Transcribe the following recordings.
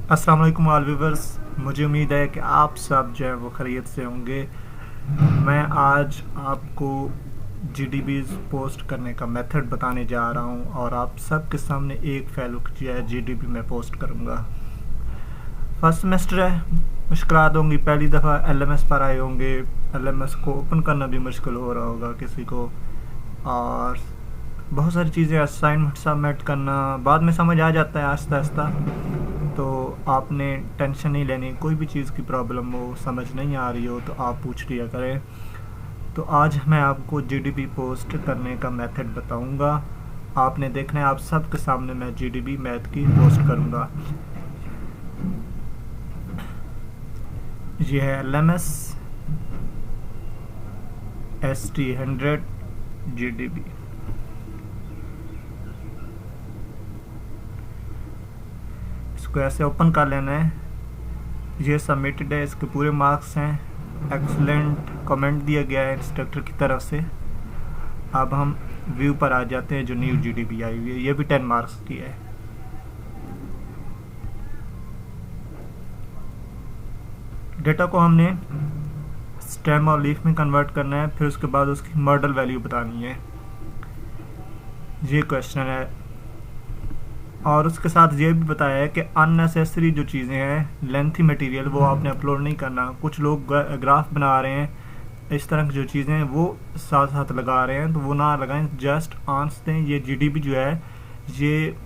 अस्सलाम वालेकुम all viewers. मुझे उम्मीद है कि आप सब जो है वो खैरियत से होंगे। मैं आज आपको जीडीबीज़ पोस्ट करने का मेथड बताने जा रहा हूं और आप सब के सामने एक फाइल जो है जीडीबी में पोस्ट करूंगा। फर्स्ट सेमेस्टर है, मुश्किलात होंगी, पहली दफ़ा एलएमएस पर आए होंगे, एलएमएस को ओपन करना भी मुश्किल हो रहा होगा किसी को, और बहुत सारी चीज़ें असाइनमेंट सबमिट करना बाद में समझ आ जाता है आहिस्ता आहिस्ता। तो आपने टेंशन नहीं लेनी, कोई भी चीज़ की प्रॉब्लम हो, समझ नहीं आ रही हो तो आप पूछ लिया करें। तो आज मैं आपको जीडीबी पोस्ट करने का मेथड बताऊंगा। आपने देखना है, आप सब के सामने मैं जीडीबी मैथ की पोस्ट करूंगा। ये है LMS ST100 जीडीबी। इसको ऐसे ओपन कर लेना है। ये सबमिटेड है, इसके पूरे मार्क्स हैं। एक्सलेंट कमेंट दिया गया है इंस्ट्रक्टर की तरफ से। अब हम व्यू पर आ जाते हैं जो न्यू जीडीबी आई हुई है, ये भी 10 मार्क्स की है। डेटा को हमने स्टेम और लीफ में कन्वर्ट करना है, फिर उसके बाद उसकी मॉडल वैल्यू बतानी है। ये क्वेश्चन है, और उसके साथ ये भी बताया है कि अननेसेसरी जो चीज़ें हैं, लेंथी मटेरियल, वो आपने अपलोड नहीं करना। कुछ लोग ग्राफ बना रहे हैं, इस तरह की जो चीज़ें हैं वो साथ साथ लगा रहे हैं, तो वो ना लगाएं, जस्ट आंसर दें। ये जीडीबी जो है, ये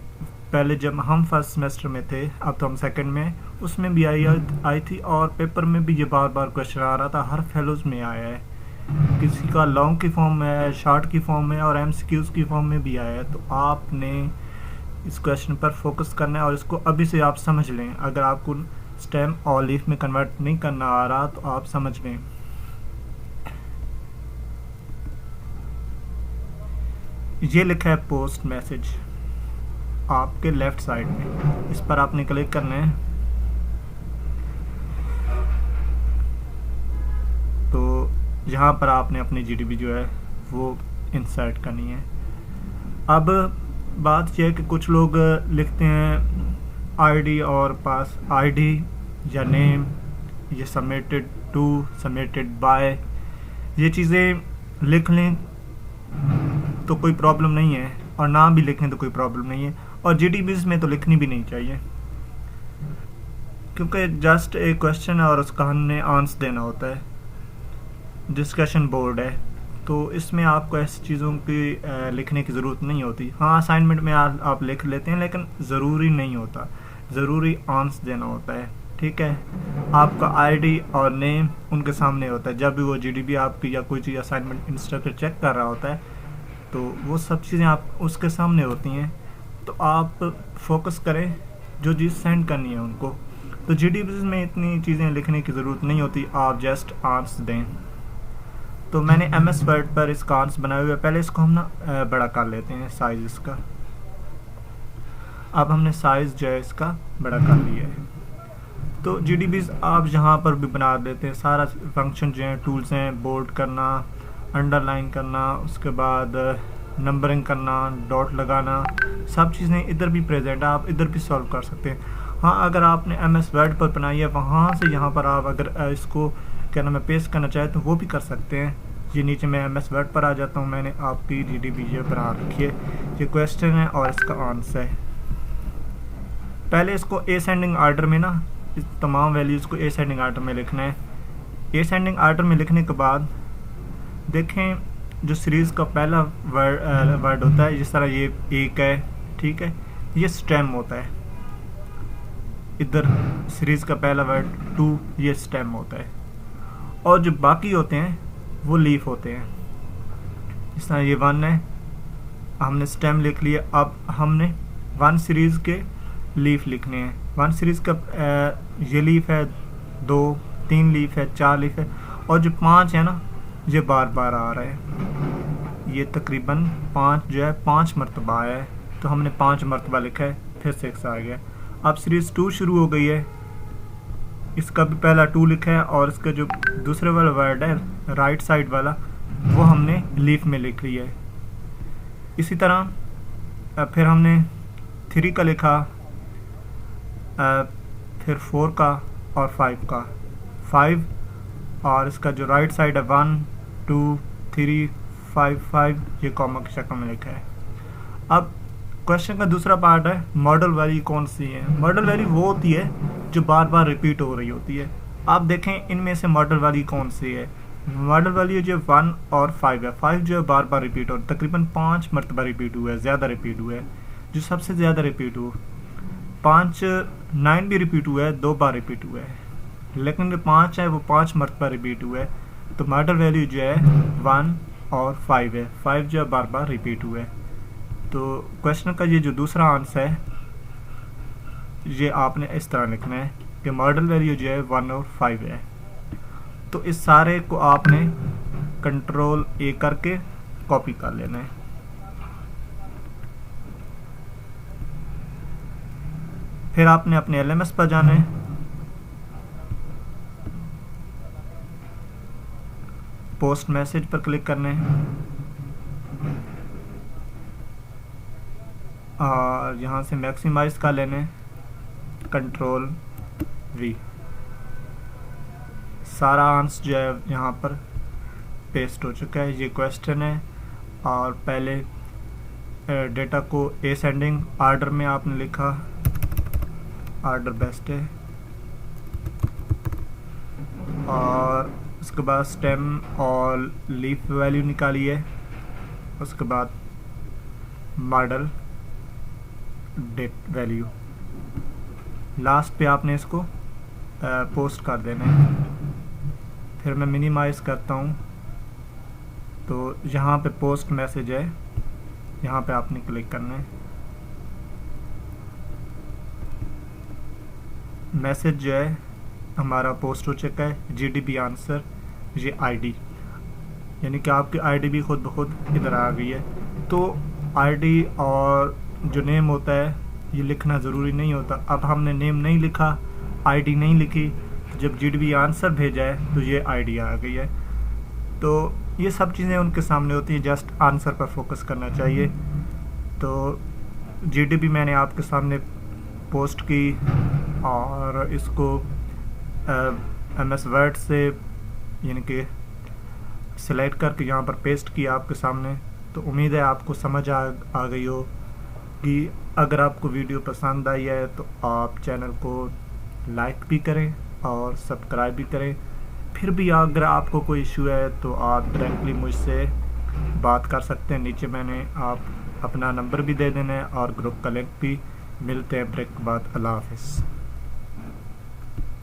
पहले जब हम फर्स्ट सेमेस्टर में थे, अब तो हम सेकंड में, उसमें भी आई थी, और पेपर में भी ये बार बार क्वेश्चन आ रहा था, हर फेलोज में आया है। किसी का लॉन्ग की फॉर्म में है, शॉर्ट की फॉर्म में, और एमसीक्यूज की फॉर्म में भी आया है। तो आपने इस क्वेश्चन पर फोकस करना है और इसको अभी से आप समझ लें। अगर आपको स्टेम और लीफ में कन्वर्ट नहीं करना आ रहा तो आप समझ लें। ये लिखा है पोस्ट मैसेज आपके लेफ्ट साइड में, इस पर आपने क्लिक करना है। तो यहाँ पर आपने अपनी जीडीबी जो है वो इंसर्ट करनी है। अब बात यह है कि कुछ लोग लिखते हैं आईडी और पास आईडी या नेम, ये सबमिटेड टू, सबमिटेड बाय, ये चीज़ें लिख लें तो कोई प्रॉब्लम नहीं है, और नाम भी लिखें तो कोई प्रॉब्लम नहीं है, और जीडीबीज़ में तो लिखनी भी नहीं चाहिए, क्योंकि जस्ट एक क्वेश्चन है और उसका हमने आंसर देना होता है। डिस्कशन बोर्ड है, तो इसमें आपको ऐसी चीज़ों की लिखने की ज़रूरत नहीं होती। हाँ, असाइनमेंट में आप लिख लेते हैं, लेकिन ज़रूरी नहीं होता, ज़रूरी आंसर देना होता है। ठीक है, आपका आईडी और नेम उनके सामने होता है। जब भी वो जीडीबी आपकी या कोई चीज़ असाइनमेंट इंस्ट्रक्टर चेक कर रहा होता है, तो वो सब चीज़ें आप उसके सामने होती हैं। तो आप फोकस करें जो चीज़ सेंड करनी है उनको। तो जीडीबीज़ में इतनी चीज़ें लिखने की ज़रूरत नहीं होती, आप जस्ट आंसर दें। तो मैंने एमएस वर्ड पर इसका आंसर बनाया हुआ है। पहले इसको हम ना बड़ा कर लेते हैं, साइज़ इसका। अब हमने साइज़ जो है इसका बड़ा कर लिया है। तो जीडीबीज़ आप जहाँ पर भी बना देते हैं, सारा फंक्शन जो है, टूल्स हैं, बोल्ड करना, अंडरलाइन करना, उसके बाद नंबरिंग करना, डॉट लगाना, सब चीज़ें इधर भी प्रेजेंट है, आप इधर भी सॉल्व कर सकते हैं। हाँ, अगर आपने एमएस वर्ड पर बनाई है, वहाँ से यहाँ पर आप अगर इसको क्या नाम है पेस्ट करना चाहे तो वो भी कर सकते हैं। ये नीचे मैं एमएस वर्ड पर आ जाता हूँ, मैंने आपकी जीडीबी ये बना रखी है। ये क्वेश्चन है और इसका आंसर है। पहले इसको एसेंडिंग आर्डर में ना, इस तमाम वैल्यूज़ को एसेंडिंग आर्डर में लिखना है। एसेंडिंग आर्डर में लिखने के बाद देखें, जो सीरीज़ का पहला वर्ड होता है, जिस तरह ये एक है, ठीक है, ये स्टेम होता है। इधर सीरीज़ का पहला वर्ड 2, ये स्टेम होता है, और जो बाकी होते हैं वो लीफ होते हैं। इस तरह ये 1 है, हमने स्टेम लिख लिया। अब हमने 1 सीरीज़ के लीफ लिखने हैं। 1 सीरीज़ का ये लीफ है, 2, 3 लीफ है, 4 लीफ है, और जो 5 है ना, ये बार बार आ रहा है। ये तकरीबन 5 जो है 5 मरतबा आया है, तो हमने 5 मरतबा लिखा है, फिर 6 आ गया। अब सीरीज़ 2 शुरू हो गई है, इसका भी पहला 2 लिखा है, और इसका जो दूसरे वाला वर्ड है राइट साइड वाला, वो हमने लीफ में लिख लिया है। इसी तरह फिर हमने 3 का लिखा, फिर 4 का और 5 का, 5 और इसका जो राइट साइड है 1 2 3 5 5, ये कॉमा की शक्ल में लिखा है। अब क्वेश्चन का दूसरा पार्ट है मॉडल वैल्यू कौन सी है। मॉडल वैल्यू वो होती है जो बार बार रिपीट हो रही होती है। आप देखें इनमें से मॉडल वैल्यू कौन सी है। मॉडल वैल्यू जो 1 और 5 है, 5 जो है बार बार रिपीट हो, तकरीबन 5 मरतबा रिपीट हुआ है, ज़्यादा रिपीट हुआ है। जो सबसे ज़्यादा रिपीट हो 5, 9 भी रिपीट हुआ है, 2 बार रिपीट हुआ है, लेकिन जो 5 है वो 5 मरतबा रिपीट हुआ है। तो मॉडल वैल्यू जो है 1 और 5 है, 5 जो है बार बार रिपीट हुआ है। तो क्वेश्चन का ये जो दूसरा आंसर है ये आपने इस तरह लिखना है कि मॉडल वैल्यू जो है 1 और 5 है। तो इस सारे को आपने कंट्रोल ए करके कॉपी कर लेना है। फिर आपने अपने LMS पर जाना है, पोस्ट मैसेज पर क्लिक करना है और यहाँ से मैक्सिमाइज कर लेना है, कंट्रोल V। सारा आंसर जो है यहाँ पर पेस्ट हो चुका है। ये क्वेश्चन है और पहले डेटा को असेंडिंग आर्डर में आपने लिखा, आर्डर बेस्ट है, और उसके बाद स्टेम और लीफ वैल्यू निकाली है, उसके बाद मॉडल डेट वैल्यू, लास्ट पे आपने इसको पोस्ट कर देना है। फिर मैं मिनिमाइज करता हूँ तो यहाँ पे पोस्ट मैसेज है, यहाँ पे आपने क्लिक करना है। मैसेज जो है हमारा पोस्ट हो चुका है, GDB आंसर, ये ID, यानी कि आपकी ID भी खुद ब खुद इधर आ गई है। तो ID और जो नेम होता है ये लिखना ज़रूरी नहीं होता। अब हमने नेम नहीं लिखा, ID नहीं लिखी, जब GDB आंसर भेजा है तो ये ID आ गई है। तो ये सब चीज़ें उनके सामने होती हैं, जस्ट आंसर पर फोकस करना चाहिए। तो GDB मैंने आपके सामने पोस्ट की और इसको MS वर्ड से यानी कि सिलेक्ट करके यहाँ पर पेस्ट किया आपके सामने। तो उम्मीद है आपको समझ आ गई हो कि अगर आपको वीडियो पसंद आई है तो आप चैनल को लाइक भी करें और सब्सक्राइब भी करें। फिर भी अगर आपको कोई इशू है तो आप डायरेक्टली मुझसे बात कर सकते हैं। नीचे मैंने आप अपना नंबर भी दे देना है और ग्रुप का लिंक भी। मिलते हैं ब्रेक के बाद। अल्लाह हाफिज़।